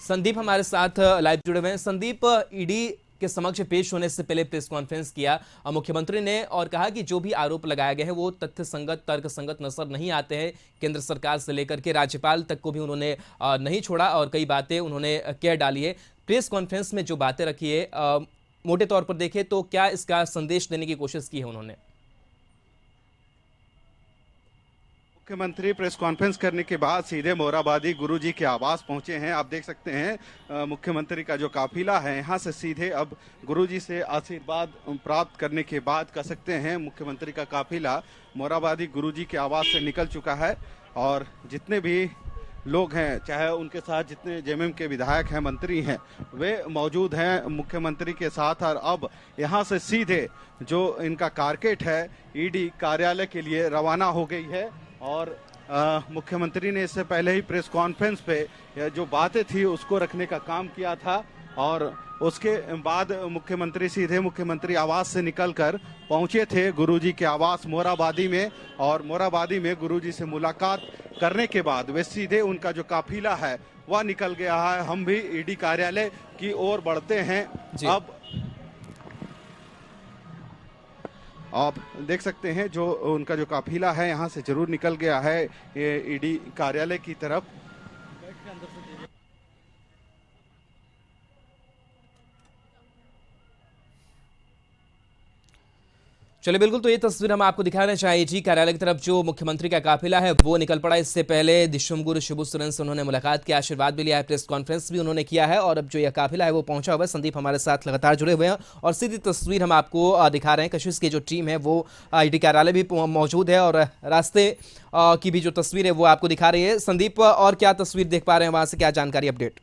संदीप हमारे साथ लाइव जुड़े हुए हैं। संदीप, ईडी के समक्ष पेश होने से पहले प्रेस कॉन्फ्रेंस किया मुख्यमंत्री ने और कहा कि जो भी आरोप लगाए गए हैं वो तथ्य संगत, तर्क संगत नजर नहीं आते हैं। केंद्र सरकार से लेकर के राज्यपाल तक को भी उन्होंने नहीं छोड़ा और कई बातें उन्होंने कह डाली है। प्रेस कॉन्फ्रेंस में जो बातें रखी है, मोटे तौर पर देखें तो क्या इसका संदेश देने की कोशिश की है उन्होंने? मुख्यमंत्री प्रेस कॉन्फ्रेंस करने के बाद सीधे मोराबादी गुरुजी के आवास पहुंचे हैं। आप देख सकते हैं मुख्यमंत्री का जो काफिला है यहाँ से सीधे अब गुरुजी से आशीर्वाद प्राप्त करने के बाद कह सकते हैं मुख्यमंत्री का काफिला मोराबादी गुरुजी के आवास से निकल चुका है। और जितने भी लोग हैं, चाहे उनके साथ जितने जेएमएम के विधायक हैं, मंत्री हैं, वे मौजूद हैं मुख्यमंत्री के साथ। और अब यहाँ से सीधे जो इनका कारकेट है ईडी कार्यालय के लिए रवाना हो गई है। और मुख्यमंत्री ने इससे पहले ही प्रेस कॉन्फ्रेंस पे जो बातें थी उसको रखने का काम किया था। और उसके बाद मुख्यमंत्री सीधे मुख्यमंत्री आवास से निकलकर पहुंचे थे गुरुजी के आवास मोराबादी में। और मोराबादी में गुरुजी से मुलाकात करने के बाद वे सीधे उनका जो काफिला है वह निकल गया है। हम भी ईडी कार्यालय की ओर बढ़ते हैं। अब आप देख सकते हैं जो उनका जो काफिला है यहाँ से जरूर निकल गया है ये ईडी कार्यालय की तरफ। चलिए, बिल्कुल, तो ये तस्वीर हम आपको दिखाना चाहिए। जी, कार्यालय की तरफ जो मुख्यमंत्री का काफिला है वो निकल पड़ा। इससे पहले दिशुम गुरु शिबू सोरेन से उन्होंने मुलाकात की, आशीर्वाद भी लिया है, प्रेस कॉन्फ्रेंस भी उन्होंने किया है। और अब जो यह काफिला है वो पहुंचा हुआ है। संदीप हमारे साथ लगातार जुड़े हुए हैं और सीधी तस्वीर हम आपको दिखा रहे हैं। कशिश की जो टीम है वो ईडी कार्यालय भी मौजूद है और रास्ते की भी जो तस्वीर है वो आपको दिखा रही है। संदीप, और क्या तस्वीर देख पा रहे हैं वहां से, क्या जानकारी, अपडेट?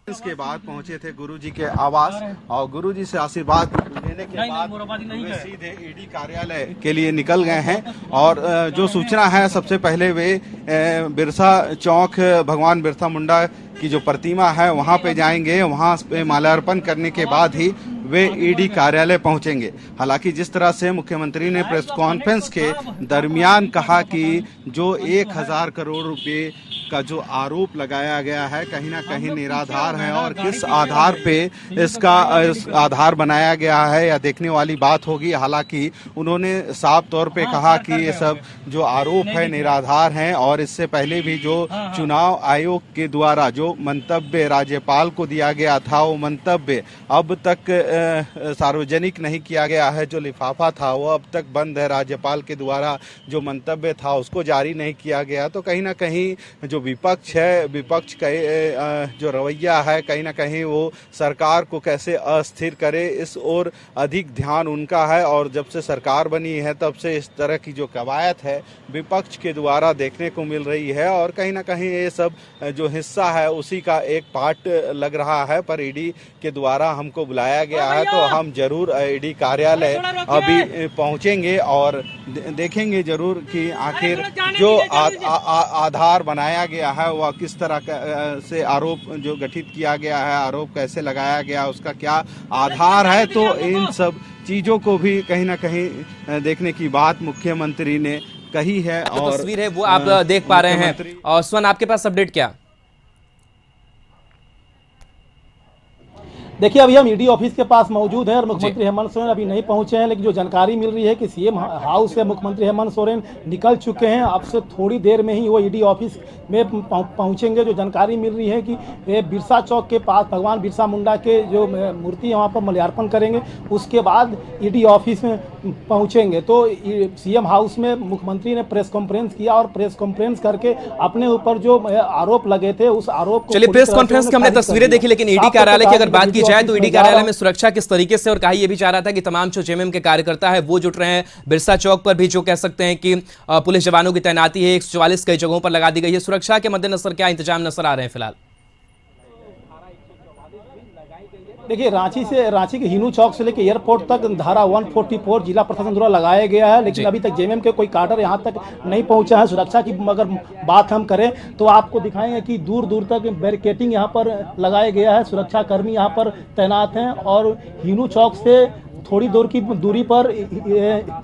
इसके बाद पहुंचे थे गुरुजी के आवास और गुरुजी से आशीर्वाद लेने के बाद वे सीधे ईडी कार्यालय के लिए निकल गए हैं। और जो सूचना है, सबसे पहले वे बिरसा चौक भगवान बिरसा मुंडा की जो प्रतिमा है वहां पे जाएंगे। वहां पे माल्यार्पण करने के बाद ही वे ईडी कार्यालय पहुंचेंगे। हालांकि जिस तरह से मुख्यमंत्री ने प्रेस कॉन्फ्रेंस के दरमियान कहा कि जो 1000 करोड़ रुपए का जो आरोप लगाया गया है कहीं ना कहीं निराधार है और किस आधार पे इसका आधार बनाया गया है या देखने वाली बात होगी। हालांकि उन्होंने साफ तौर पे कहा कि ये सब जो आरोप है निराधार हैं। और इससे पहले भी जो चुनाव आयोग के द्वारा जो मंतव्य राज्यपाल को दिया गया था वो मंतव्य अब तक सार्वजनिक नहीं किया गया है। जो लिफाफा था वो अब तक बंद है। राज्यपाल के द्वारा जो मंतव्य था उसको जारी नहीं किया गया। तो कहीं ना कहीं जो विपक्ष है, विपक्ष का जो रवैया है कहीं ना कहीं वो सरकार को कैसे अस्थिर करे इस ओर अधिक ध्यान उनका है। और जब से सरकार बनी है तब से इस तरह की जो कवायद है विपक्ष के द्वारा देखने को मिल रही है। और कहीं ना कहीं ये सब जो हिस्सा है उसी का एक पार्ट लग रहा है। पर ईडी के द्वारा हमको बुलाया गया है तो हम जरूर ईडी कार्यालय अभी पहुंचेंगे और देखेंगे जरूर कि आखिर जो आधार बनाया गया है वह किस तरह से आरोप जो गठित किया गया है, आरोप कैसे लगाया गया, उसका क्या आधार है। तो इन सब चीजों को भी कहीं ना कहीं देखने की बात मुख्यमंत्री ने कही है। और तस्वीर है वो आप देख पा रहे हैं। और स्वर्ण, आपके पास अपडेट क्या? देखिए, अभी हम ईडी ऑफिस के पास मौजूद हैं और मुख्यमंत्री हेमंत सोरेन अभी नहीं पहुंचे हैं। लेकिन जो जानकारी मिल रही है कि सीएम हाउस से मुख्यमंत्री हेमंत सोरेन निकल चुके हैं। अब से थोड़ी देर में ही वो ईडी ऑफिस में पहुंचेंगे। जो जानकारी मिल रही है कि ये बिरसा चौक के पास भगवान बिरसा मुंडा के जो मूर्ति है वहाँ पर माल्यार्पण करेंगे, उसके बाद ईडी ऑफिस में पहुँचेंगे। तो सीएम हाउस में मुख्यमंत्री ने प्रेस कॉन्फ्रेंस किया और प्रेस कॉन्फ्रेंस करके अपने ऊपर जो आरोप लगे थे उस आरोप को, चलिए, प्रेस कॉन्फ्रेंस की हमने तस्वीरें देखी, लेकिन ईडी कार्यालय की अगर बात की जाए तो ईडी कार्यालय में सुरक्षा किस तरीके से, और कहा यह भी चाह रहा था कि तमाम जो जेएमएम के कार्यकर्ता है वो जुट रहे हैं। बिरसा चौक पर भी जो कह सकते हैं कि पुलिस जवानों की तैनाती है 144 कई जगहों पर लगा दी गई है। सुरक्षा के मद्देनजर क्या इंतजाम नजर आ रहे हैं फिलहाल? देखिए, रांची के हिनू चौक से लेकर एयरपोर्ट तक धारा 144 जिला प्रशासन द्वारा लगाया गया है। लेकिन अभी तक जेएमएम के कोई काडर यहां तक नहीं पहुंचा है। सुरक्षा की अगर बात हम करें तो आपको दिखाएंगे कि दूर दूर तक बैरिकेटिंग यहां पर लगाया गया है। सुरक्षा कर्मी यहां पर तैनात हैं और हिनू चौक से थोड़ी दूर की दूरी पर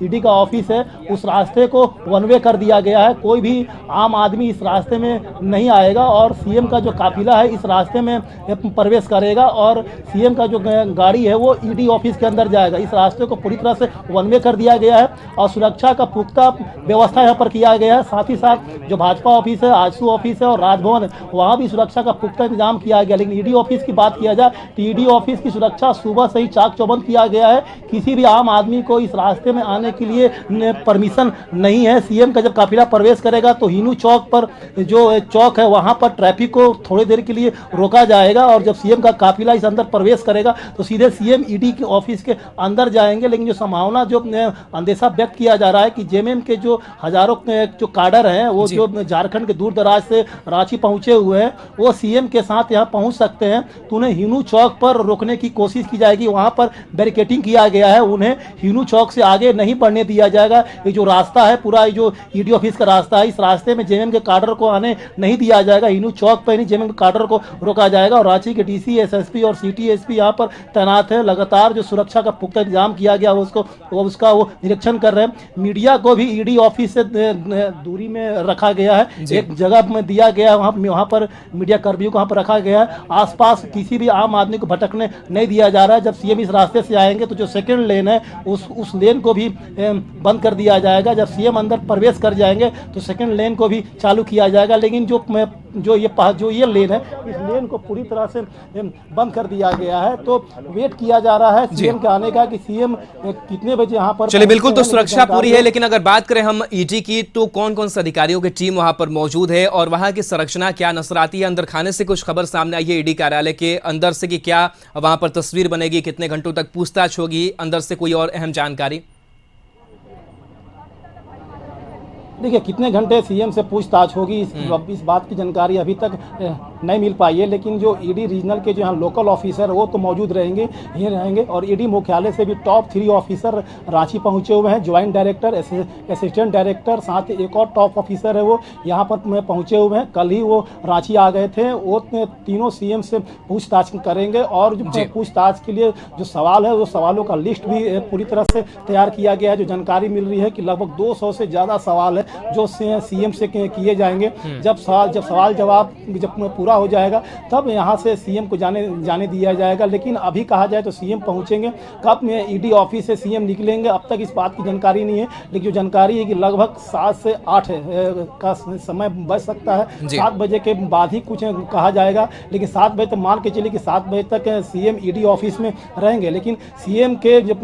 ईडी का ऑफिस है, उस रास्ते को वन वे कर दिया गया है। कोई भी आम आदमी इस रास्ते में नहीं आएगा और सीएम का जो काफिला है इस रास्ते में प्रवेश करेगा और सीएम का जो गाड़ी है वो ईडी ऑफिस के अंदर जाएगा। इस रास्ते को पूरी तरह से वन वे कर दिया गया है और सुरक्षा का पुख्ता व्यवस्था यहाँ पर किया गया है। साथ ही साथ जो भाजपा ऑफिस है, आजसू ऑफिस है और राजभवन है, वहाँ भी सुरक्षा का पुख्ता इंतजाम किया गया। लेकिन ईडी ऑफिस की बात किया जाए तो ईडी ऑफिस की सुरक्षा सुबह से ही चाक चौबंद किया गया है। किसी भी आम आदमी को इस रास्ते में आने के लिए परमिशन नहीं है। सीएम का जब काफिला प्रवेश करेगा तो हिनू चौक पर जो चौक है वहाँ पर ट्रैफिक को थोड़ी देर के लिए रोका जाएगा और जब सीएम का काफिला इस अंदर प्रवेश करेगा तो सीधे सीएम ईडी के ऑफिस के अंदर जाएंगे। लेकिन जो संभावना, जो अंदेशा व्यक्त किया जा रहा है कि जेएमएम के जो हजारों जो काडर हैं वो जो झारखंड के दूर दराज से रांची पहुंचे हुए हैं वो सीएम के साथ यहाँ पहुंच सकते हैं, तो उन्हें हिनू चौक पर रोकने की कोशिश की जाएगी। वहां पर बैरिकेडिंग किया गया है, उन्हें हिनू चौक से आगे नहीं बढ़ने दिया जाएगा। ये जो रास्ता है पूरा, जो ईडी ऑफिस का रास्ता है, इस रास्ते में जेएमएम के काडर को आने नहीं दिया जाएगा। हिनू चौक पर ही जेएमएम के काडर को रोका जाएगा और रांची के डीसी, एसएसपी और सिटी एसपी यहाँ पर तैनात है। लगातार जो सुरक्षा का पुख्ता इंतजाम किया गया उसका वो निरीक्षण कर रहे हैं। मीडिया को भी ईडी ऑफिस से दूरी में रखा गया है, एक जगह में दिया गया है, वहाँ पर मीडिया कर्मियों को वहाँ पर रखा गया है। आसपास किसी भी आम आदमी को भटकने नहीं दिया जा रहा है। जब सीएम इस रास्ते से आएंगे तो जो सेकंड लेन है उस लेन को भी बंद कर दिया जाएगा। जब सीएम अंदर प्रवेश कर जाएंगे तो सेकंड लेन को भी चालू किया जाएगा। लेकिन जो ये लेन है, इस लेन को पूरी तरह से बंद कर दिया गया है। तो वेट किया जा रहा है सीएम के आने का कि सीएम कितने बजे यहाँ पर। चलिए, बिल्कुल, तो सुरक्षा पूरी है। लेकिन अगर बात करें हम ईडी की, तो कौन कौन से अधिकारियों की टीम वहां पर मौजूद है और वहां की संरचना क्या नजर आती है? अंदर खाने से कुछ खबर सामने आई है ईडी कार्यालय के अंदर से कि क्या वहां पर तस्वीर बनेगी, कितने घंटों तक पूछताछ होगी, अंदर से कोई और अहम जानकारी? देखिए, कितने घंटे सीएम से पूछताछ होगी इस बात की जानकारी अभी तक नहीं मिल पाई है। लेकिन जो ईडी रीजनल के जो यहाँ लोकल ऑफिसर वो तो मौजूद रहेंगे, यहीं रहेंगे और ईडी मुख्यालय से भी टॉप 3 ऑफिसर रांची पहुंचे हुए हैं। ज्वाइंट डायरेक्टर, असिस्टेंट डायरेक्टर, साथ ही एक और टॉप ऑफिसर है वो यहाँ पर पहुंचे हुए हैं। कल ही वो रांची आ गए थे। वो तीनों सीएम से पूछताछ करेंगे और जो पूछताछ के लिए जो सवाल है वो सवालों का लिस्ट भी पूरी तरह से तैयार किया गया है। जो जानकारी मिल रही है कि लगभग 200 से ज़्यादा सवाल है जो सीएम से किए जाएंगे। जब सवाल जवाब पूरा हो जाएगा तब यहाँ से सीएम को जाने दिया जाएगा। लेकिन अभी कहा जाए तो सीएम पहुँचेंगे कब में ईडी ऑफिस से सीएम निकलेंगे अब तक इस बात की जानकारी नहीं है। लेकिन जो जानकारी है कि लगभग 7 से 8 का समय बच सकता है। 7 बजे के बाद ही कुछ कहा जाएगा। लेकिन 7 बजे तक मान के चलिए कि 7 बजे तक सीएम ईडी ऑफिस में रहेंगे। लेकिन सीएम के जो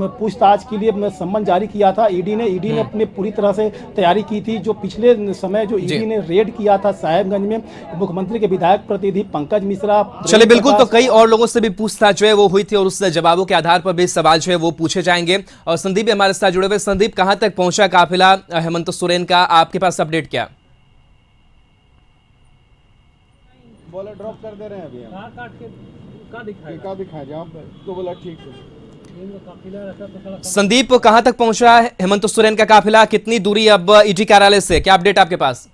पूछताछ के लिए सम्मन जारी किया था ईडी ने अपनी पूरी तरह से तैयारी की थी। जो पिछले समय जो ईडी ने रेड किया था साहेबगंज में, मुख्यमंत्री के विधायक प्रतिनिधि पंकज मिश्रा। चलिए, बिल्कुल, तो कई और लोगों से भी पूछताछ जो है वो हुई थी और उस जवाबों के आधार पर भी सवाल जो है वो पूछे जाएंगे। और संदीप हमारे साथ जुड़े हुए। संदीप, कहां तक पहुंचा काफिला हेमंत सोरेन का? आपके पास अपडेट क्या? बोला ड्रॉप कर दे रहे हैं अभी हम। का दिखाए जहाँ तो बोला ठीक है। संदीप, कहां तक पहुंचा है हेमंत सोरेन का काफिला? कितनी दूरी अब ईडी कार्यालय से? क्या अपडेट आपके पास?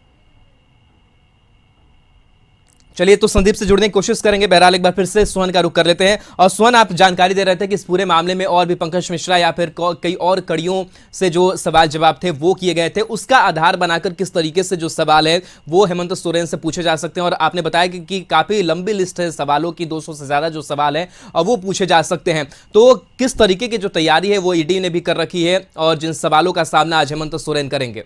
चलिए, तो संदीप से जुड़ने की कोशिश करेंगे। बहरहाल एक बार फिर से सोहन का रुख कर लेते हैं। और सोहन, आप जानकारी दे रहे थे कि इस पूरे मामले में और भी पंकज मिश्रा या फिर कई और कड़ियों से जो सवाल जवाब थे वो किए गए थे, उसका आधार बनाकर किस तरीके से जो सवाल है वो हेमंत सोरेन से पूछे जा सकते हैं। और आपने बताया कि काफी लंबी लिस्ट है सवालों की, 200 से ज्यादा जो सवाल है और वो पूछे जा सकते हैं। तो किस तरीके की जो तैयारी है वो ईडी ने भी कर रखी है और जिन सवालों का सामना आज हेमंत सोरेन करेंगे?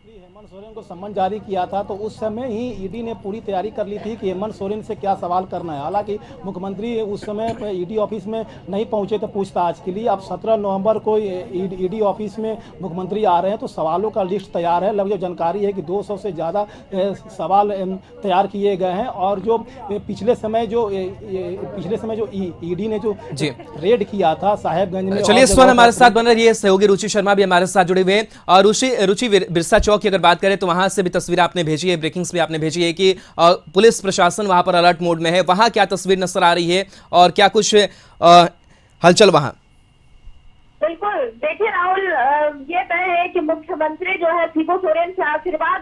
हेमंत सोरेन को सम्मन जारी किया था तो उस समय ही ईडी ने पूरी तैयारी कर ली थी कि हेमंत सोरेन से क्या सवाल करना है। हालांकि मुख्यमंत्री उस समय ईडी ऑफिस में नहीं पहुंचे थे पूछताछ के लिए। अब 17 नवंबर को ईडी ऑफिस में मुख्यमंत्री आ रहे हैं तो सवालों का लिस्ट तैयार है। लगभग जानकारी है कि 200 से ज़्यादा सवाल तैयार किए गए हैं। और जो पिछले समय जो ईडी ने जो रेड किया था साहेबगंज में। चलिए, सोहन हमारे साथ बन रही है, सहयोगी रुचि शर्मा भी हमारे साथ जुड़े हुए हैं। और रुचि, बिरसा चौक की अगर बात करें तो वहां से भी तस्वीर आपने भेजी है, ब्रेकिंग्स भी आपने भेजी है कि पुलिस प्रशासन वहां पर अलर्ट मोड में है। वहां क्या तस्वीर नजर आ रही है और क्या कुछ हलचल वहां? बिल्कुल, देखिए राहुल, ये तय है कि मुख्यमंत्री जो है शिबू सोरेन से आशीर्वाद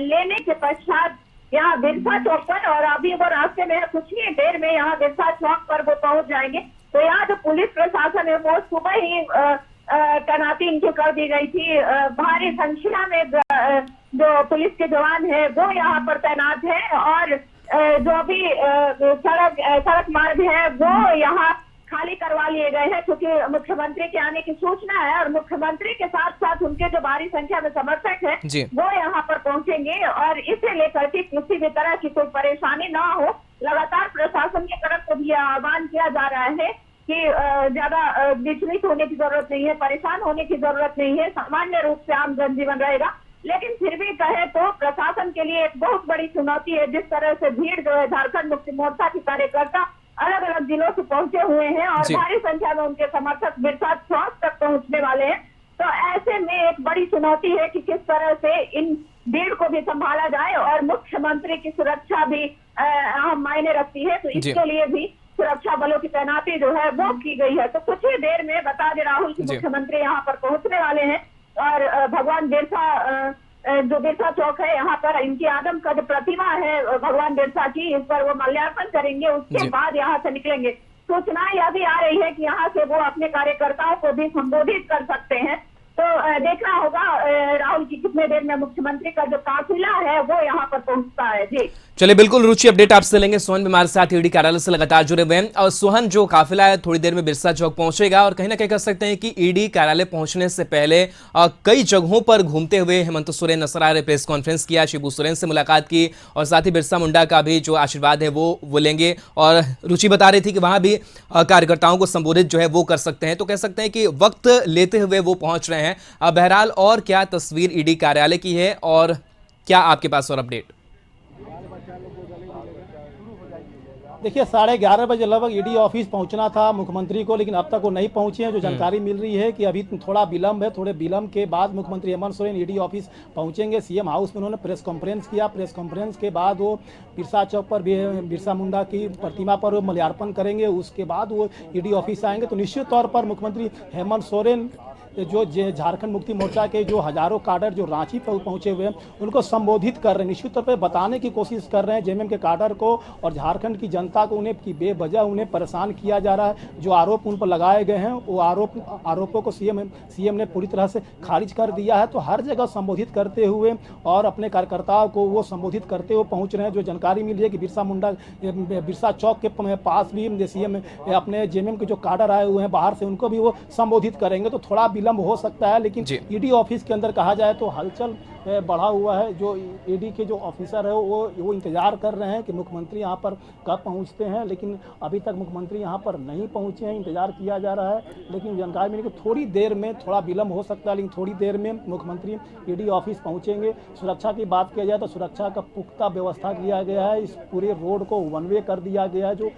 लेने के पश्चात यहाँ बिरसा चौक पर, और अभी वो रास्ते में है, कुछ ही देर में यहाँ बिरसा चौक पर वो पहुंच जाएंगे। तो यहाँ जो पुलिस प्रशासन है वो सुबह ही तैनाती इनकी कर दी गई थी। भारी संख्या में जो पुलिस के जवान है वो यहाँ पर तैनात है, और जो भी सड़क मार्ग है वो यहाँ खाली करवा लिए गए हैं, क्योंकि मुख्यमंत्री के आने की सूचना है और मुख्यमंत्री के साथ साथ उनके जो भारी संख्या में समर्थक हैं वो यहाँ पर पहुंचेंगे, और इसे लेकर के किसी भी तरह की कोई परेशानी ना हो, लगातार प्रशासन की तरफ से भी आह्वान किया जा रहा है कि ज्यादा विचलित होने की जरूरत नहीं है, परेशान होने की जरूरत नहीं है, सामान्य रूप से आम जनजीवन रहेगा। लेकिन फिर भी कहे तो प्रशासन के लिए एक बहुत बड़ी चुनौती है, जिस तरह से भीड़ जो है झारखंड मुक्ति मोर्चा के कार्यकर्ता अलग अलग जिलों से पहुंचे हुए हैं और भारी संख्या में उनके समर्थक बिरसा चौक तक पहुंचने वाले हैं। तो ऐसे में एक बड़ी चुनौती है कि किस तरह से इन भीड़ को भी संभाला जाए, और मुख्यमंत्री की सुरक्षा भी अहम मायने रखती है, तो इसके लिए भी सुरक्षा बलों की तैनाती जो है वो की गई है। तो कुछ ही देर में बता दे राहुल की मुख्यमंत्री यहाँ पर पहुंचने वाले हैं, और भगवान बिरसा जो बिरसा चौक है यहाँ पर इनकी आदमकद प्रतिमा है भगवान बिरसा की, इस पर वो माल्यार्पण करेंगे, उसके बाद यहाँ से निकलेंगे। सूचना यह भी आ रही है कि यहाँ से वो अपने कार्यकर्ताओं को भी संबोधित कर सकते हैं। तो देखना होगा राहुल की कितने देर में मुख्यमंत्री का जो काफिला है वो यहाँ पर पहुंचता है। जी चलिए, बिल्कुल रुचि, अपडेट आपसे लेंगे। सोहन भी हमारे साथ ईडी कार्यालय से लगातार जुड़े हुए हैं। और सोहन, जो काफिला है थोड़ी देर में बिरसा चौक पहुंचेगा, और कहीं ना कहीं कह सकते हैं कि ईडी कार्यालय पहुंचने से पहले कई जगहों पर घूमते हुए हेमंत सोरेन नजर आ रहे, प्रेस कॉन्फ्रेंस किया, शिबू सोरेन से मुलाकात की, और साथ ही बिरसा मुंडा का भी जो आशीर्वाद है वो लेंगे। और रुचि बता रही थी कि वहां भी कार्यकर्ताओं को संबोधित जो है वो कर सकते हैं। तो कह सकते हैं कि वक्त लेते हुए वो पहुंच रहे हैं। बहरहाल, और क्या तस्वीर ईडी कार्यालय की है, और क्या आपके पास और अपडेट? देखिए, 11:30 बजे लगभग ईडी ऑफिस पहुंचना था मुख्यमंत्री को, लेकिन अब तक वो नहीं पहुंचे हैं। जो जानकारी मिल रही है कि अभी थोड़ा विलंब है, थोड़े विलंब के बाद मुख्यमंत्री हेमंत सोरेन ईडी ऑफिस पहुंचेंगे। सीएम हाउस में उन्होंने प्रेस कॉन्फ्रेंस किया। प्रेस कॉन्फ्रेंस के बाद वो बिरसा चौक पर बिरसा मुंडा की प्रतिमा पर वो माल्यार्पण करेंगे, उसके बाद वो ईडी ऑफिस आएंगे। तो निश्चित तौर पर मुख्यमंत्री हेमंत सोरेन जो झारखंड मुक्ति मोर्चा के जो हजारों काडर जो रांची पर पहुंचे हुए हैं उनको संबोधित कर रहे हैं, निश्चित तौर पर बताने की कोशिश कर रहे हैं जेएमएम के काडर को और झारखंड की जनता को, उन्हें कि बेवजह उन्हें परेशान किया जा रहा है। जो आरोप उन पर लगाए गए हैं वो आरोपों को सीएम ने पूरी तरह से खारिज कर दिया है। तो हर जगह संबोधित करते हुए और अपने कार्यकर्ताओं को वो संबोधित करते हुए पहुंच रहे हैं। जो जानकारी मिली है कि बिरसा चौक के पास भी सीएम अपने जेएमएम के जो काडर आए हुए हैं बाहर से, उनको भी वो संबोधित करेंगे। तो थोड़ा विलंब हो सकता है, लेकिन ईडी ऑफिस के अंदर कहा जाए तो हलचल बढ़ा हुआ है। जो ईडी के जो ऑफिसर है वो इंतजार कर रहे हैं कि मुख्यमंत्री यहाँ पर कब पहुँचते हैं, लेकिन अभी तक मुख्यमंत्री यहाँ पर नहीं पहुँचे हैं, इंतजार किया जा रहा है। लेकिन जानकारी मिली कि थोड़ी देर में थोड़ा विलंब हो सकता है, लेकिन थोड़ी देर में मुख्यमंत्री ईडी ऑफिस पहुँचेंगे। सुरक्षा की बात किया जाए तो सुरक्षा का पुख्ता व्यवस्था किया गया है। इस पूरे रोड को वन वे कर दिया गया है। जो